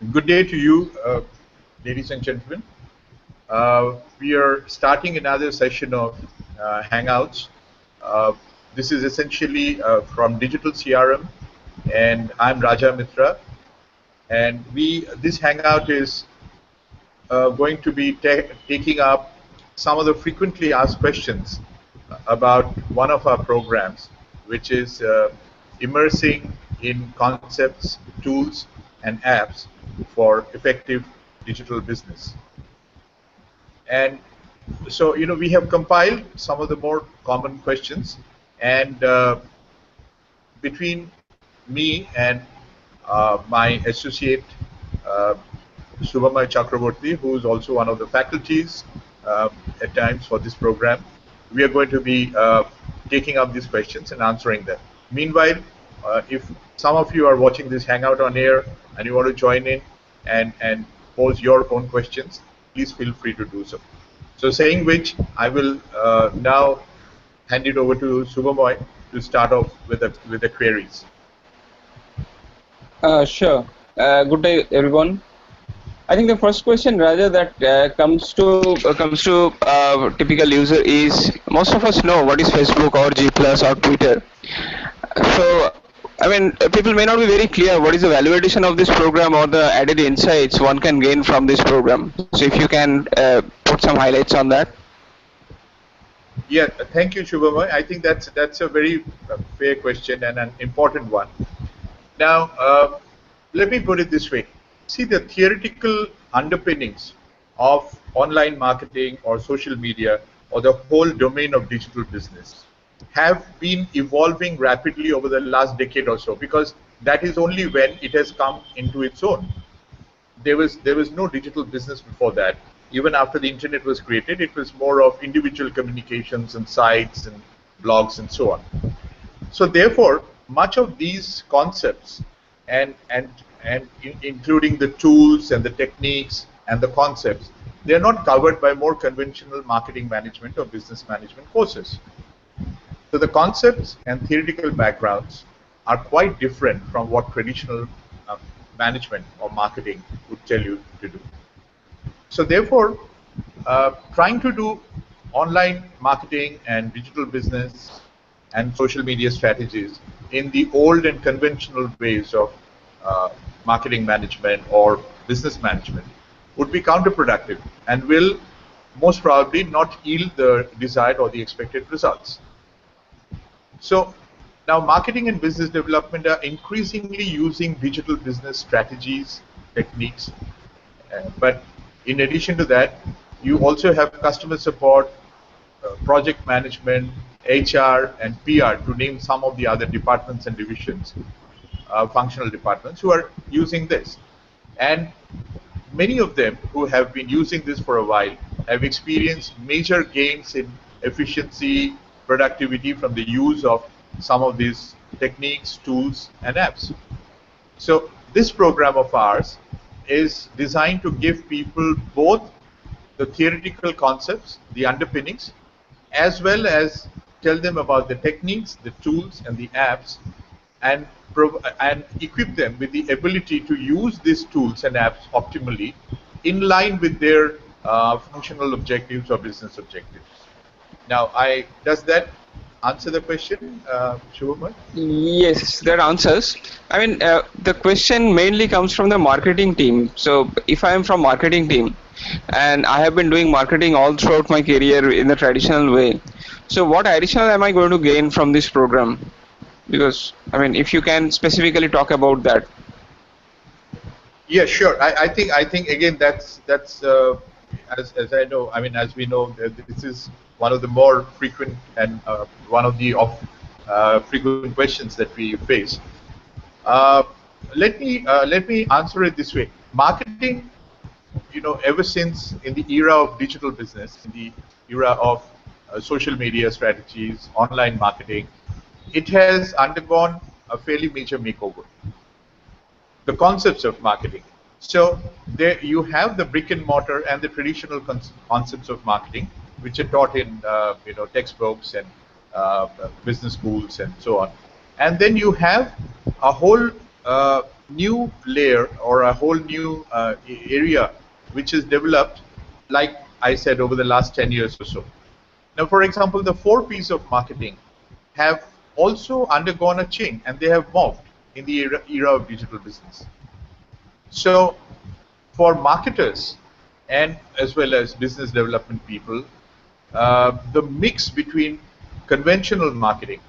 Good day to you, ladies and gentlemen. We are starting another session of Hangouts. Uh, this is essentially from Digital CRM, and I'm Raja Mitra. And this Hangout is going to be taking up some of the frequently asked questions about one of our programs, which is immersing in concepts, tools, and apps for effective digital business. And so, we have compiled some of the more common questions, and between me and my associate, uh, Subhamay Chakraborty, who is also one of the faculties at times for this program, we are going to be taking up these questions and answering them. Meanwhile, if some of you are watching this Hangout on air and you want to join in and pose your own questions, please feel free to do so. So saying which, I will now hand it over to Subhamoy to start off with the queries. Sure. Good day, everyone. I think the first question, rather, that comes to typical user is most of us know what is Facebook or G Plus or Twitter. So, I mean, people may not be very clear what is the value addition of this program or the added insights one can gain from this program. So, if you can put some highlights on that. Yeah, thank you, Shubhamoy. I think that's a very fair question and an important one. Now, let me put it this way. See, the theoretical underpinnings of online marketing or social media or the whole domain of digital business have been evolving rapidly over the last decade or so, because that is only when it has come into its own. There was no digital business before that. Even after the internet was created, it was more of individual communications and sites and blogs and so on. So therefore, much of these concepts and including the tools and the techniques and the concepts, they are not covered by more conventional marketing management or business management courses. So the concepts and theoretical backgrounds are quite different from what traditional uh, management or marketing would tell you to do. So therefore, trying to do online marketing and digital business and social media strategies in the old and conventional ways of marketing management or business management would be counterproductive and will most probably not yield the desired or the expected results. So now marketing and business development are increasingly using digital business strategies, techniques, but in addition to that, you also have customer support, project management, HR, and PR, to name some of the other departments and divisions, functional departments, who are using this. And many of them who have been using this for a while have experienced major gains in efficiency, productivity from the use of some of these techniques, tools, and apps. So this program of ours is designed to give people both the theoretical concepts, the underpinnings, as well as tell them about the techniques, the tools, and the apps, and equip them with the ability to use these tools and apps optimally in line with their functional objectives or business objectives. Now, does that answer the question, Shubhamoy? Yes, that answers. I mean, the question mainly comes from the marketing team. So, if I am from marketing team, and I have been doing marketing all throughout my career in the traditional way, so what additional am I going to gain from this program? Because, I mean, if you can specifically talk about that. Yeah, sure. I think again that's as I know. I mean, as we know, this is one of the more frequent and one of the frequent questions that we face. Uh, let me answer it this way. Marketing, ever since in the era of digital business, in the era of social media strategies, online marketing, it has undergone a fairly major makeover. The concepts of marketing. So there you have the brick and mortar and the traditional concepts of marketing, which are taught in textbooks and business schools and so on. And then you have a whole new layer or a whole new area which is developed, like I said, over the last 10 years or so. Now, for example, the 4 Ps of marketing have also undergone a change and they have morphed in the era of digital business. So, for marketers and as well as business development people, the mix between conventional marketing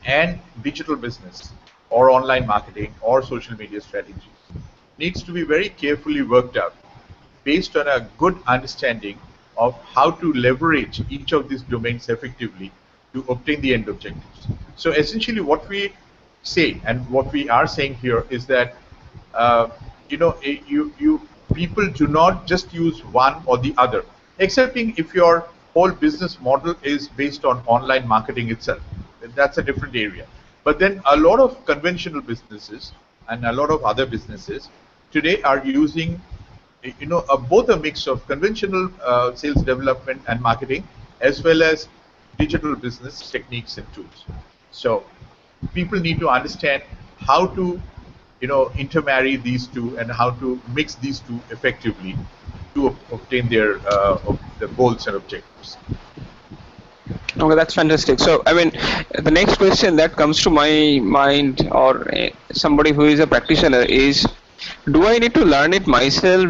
and digital business or online marketing or social media strategies needs to be very carefully worked out based on a good understanding of how to leverage each of these domains effectively to obtain the end objectives. So essentially what we say and what we are saying here is that uh, you people do not just use one or the other, excepting if your whole business model is based on online marketing itself. That's a different area. But then a lot of conventional businesses and a lot of other businesses today are using both a mix of conventional sales development and marketing as well as digital business techniques and tools. So people need to understand how to intermarry these two and how to mix these two effectively to obtain their goals and objectives. Okay, that's fantastic. So, I mean, the next question that comes to my mind, or somebody who is a practitioner, is: do I need to learn it myself?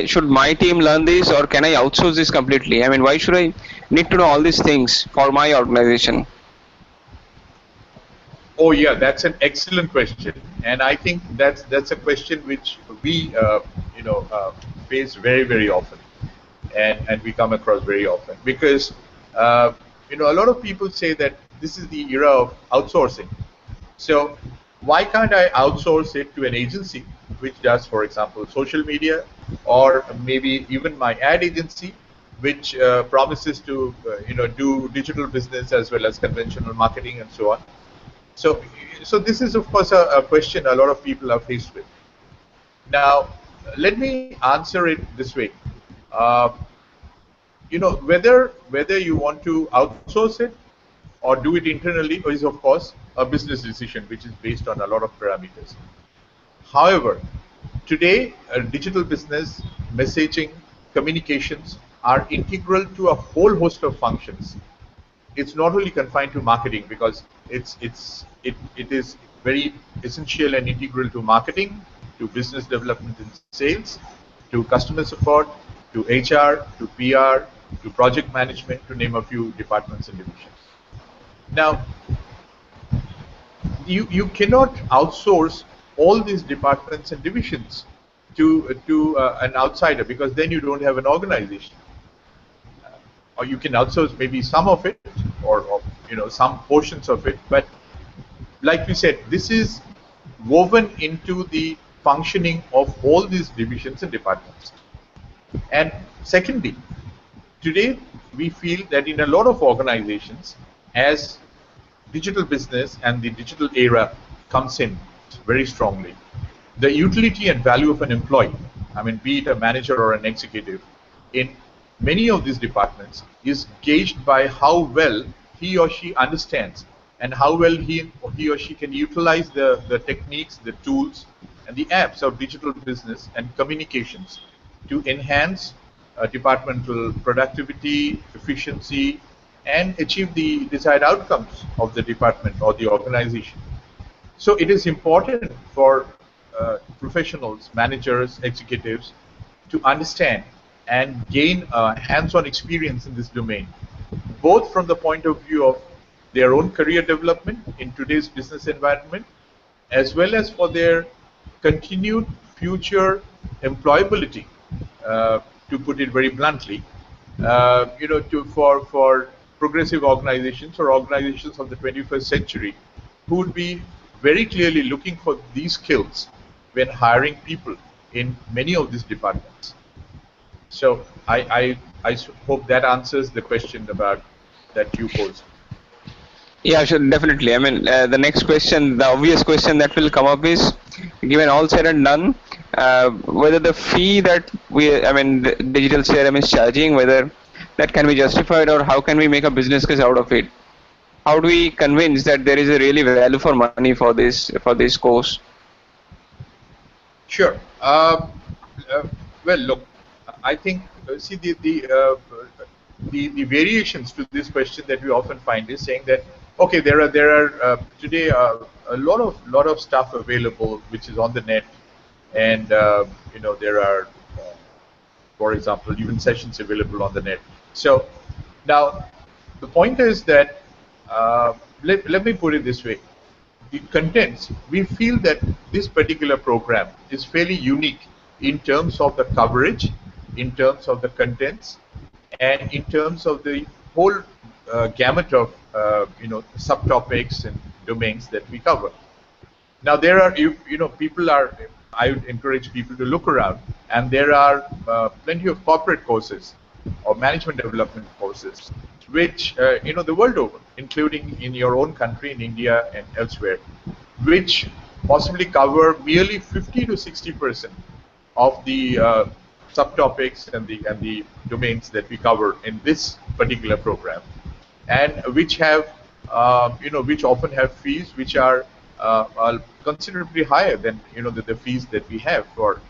Should my team learn this, or can I outsource this completely? I mean, why should I need to know all these things for my organization? Oh yeah, that's an excellent question, and I think that's a question which we face very often, and we come across very often because a lot of people say that this is the era of outsourcing. So why can't I outsource it to an agency which does, for example, social media, or maybe even my ad agency, which promises to do digital business as well as conventional marketing and so on. So, so this is of course a question a lot of people are faced with. Now, let me answer it this way. Uh, whether you want to outsource it or do it internally is of course a business decision which is based on a lot of parameters. However, today digital business, messaging, communications are integral to a whole host of functions. It's not only confined to marketing because it is very essential and integral to marketing, to business development and sales, to customer support, to HR, to PR, to project management, to name a few departments and divisions. Now, you cannot outsource all these departments and divisions to an outsider, because then you don't have an organization. Or you can outsource maybe some of it, or some portions of it, but like we said, this is woven into the functioning of all these divisions and departments. And secondly, today we feel that in a lot of organizations, as digital business and the digital era comes in very strongly, the utility and value of an employee, I mean, be it a manager or an executive, in many of these departments is gauged by how well he or she understands and how well he or she can utilize the techniques, the tools, and the apps of digital business and communications to enhance departmental productivity, efficiency, and achieve the desired outcomes of the department or the organization. So it is important for professionals, managers, executives to understand and gain hands-on experience in this domain, both from the point of view of their own career development in today's business environment, as well as for their continued future employability, to put it very bluntly, for progressive organizations or organizations of the 21st century who would be very clearly looking for these skills when hiring people in many of these departments. So I hope that answers the question about that you posed. Yeah, sure, definitely. I mean, the next question, the obvious question that will come up is, given all said and done, whether the fee that the digital CRM is charging, whether that can be justified, or how can we make a business case out of it? How do we convince that there is a really value for money for this course? Sure. Well, look, I think see the variations to this question that we often find is saying that okay, there are today a lot of stuff available which is on the net, and there are, for example, even sessions available on the net. So now the point is that let me put it this way: the contents, we feel that this particular program is fairly unique in terms of the coverage, in terms of the contents, and in terms of the whole gamut of subtopics and domains that we cover. Now there are people are. I would encourage people to look around, and there are plenty of corporate courses or management development courses, which the world over, including in your own country, in India and elsewhere, which possibly cover merely 50 to 60% of the subtopics and the domains that we cover in this particular program, and which have which often have fees which are considerably higher than the fees that we have for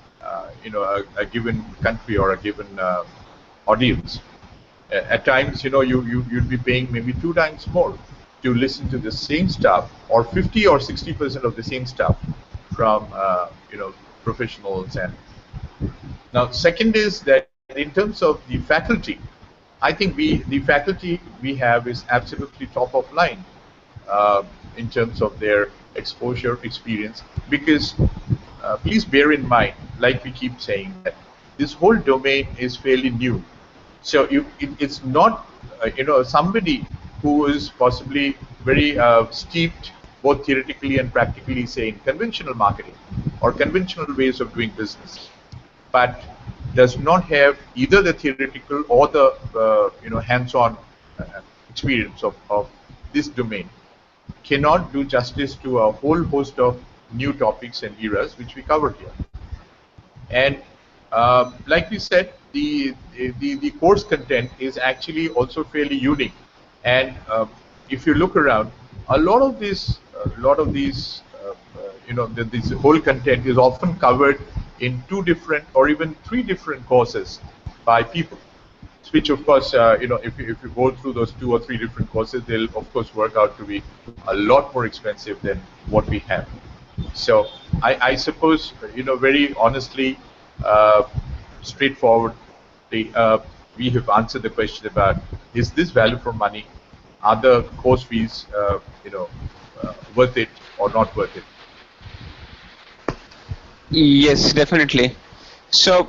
a given country or a given audience. At times, you'd be paying maybe 2 times more to listen to the same stuff, or 50 or 60% of the same stuff from professionals. And now, second is that in terms of the faculty, I think the faculty we have is absolutely top of line in terms of their exposure experience, because please bear in mind, like we keep saying, that this whole domain is fairly new. So it's not somebody who is possibly very steeped both theoretically and practically, say, in conventional marketing or conventional ways of doing business, but does not have either the theoretical or the hands-on experience of this domain, cannot do justice to a whole host of new topics and eras which we cover here. And like we said, the course content is actually also fairly unique. And if you look around, a lot of these, this whole content is often covered in 2 different or even 3 different courses by people. Which, of course, if you go through those 2 or 3 different courses, they'll of course work out to be a lot more expensive than what we have. So I suppose, very honestly, straightforwardly, we have answered the question about, is this value for money? Are the course fees, worth it or not worth it? Yes, definitely. So,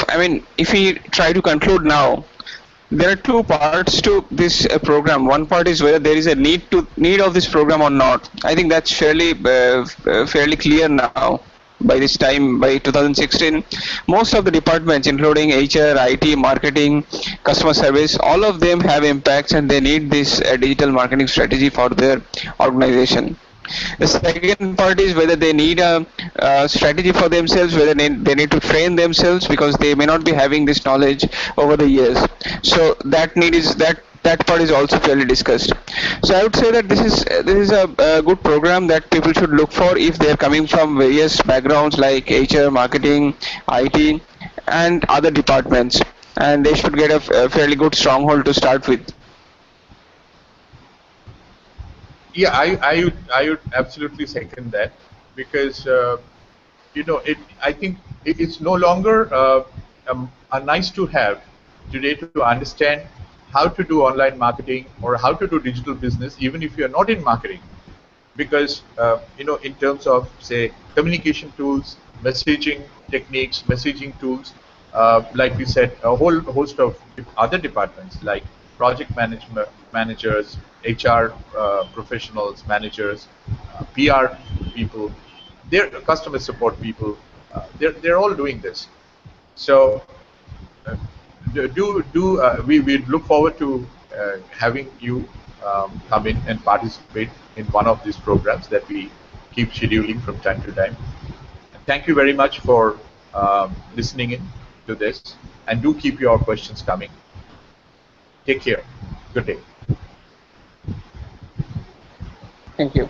I mean, if we try to conclude now, there are 2 parts to this program. One part is whether there is a need of this program or not. I think that's fairly clear now. By this time, by 2016, most of the departments, including HR, IT, marketing, customer service, all of them have impacts, and they need this digital marketing strategy for their organization. The second part is whether they need a strategy for themselves, whether they need to train themselves, because they may not be having this knowledge over the years. So that part is also fairly discussed. So I would say that this is a good program that people should look for if they are coming from various backgrounds like HR, marketing, IT, and other departments, and they should get a fairly good stronghold to start with. Yeah, I would absolutely second that, because I think it's no longer a nice to have today to understand how to do online marketing or how to do digital business, even if you're not in marketing, because in terms of, say, communication tools, messaging techniques, messaging tools, like we said, a whole host of other departments like project management managers, HR professionals, managers, PR people, their customer support people, they're all doing this. So uh, we look forward to having you come in and participate in one of these programs that we keep scheduling from time to time. Thank you very much for listening in to this, and do keep your questions coming. Take care. Good day. Thank you.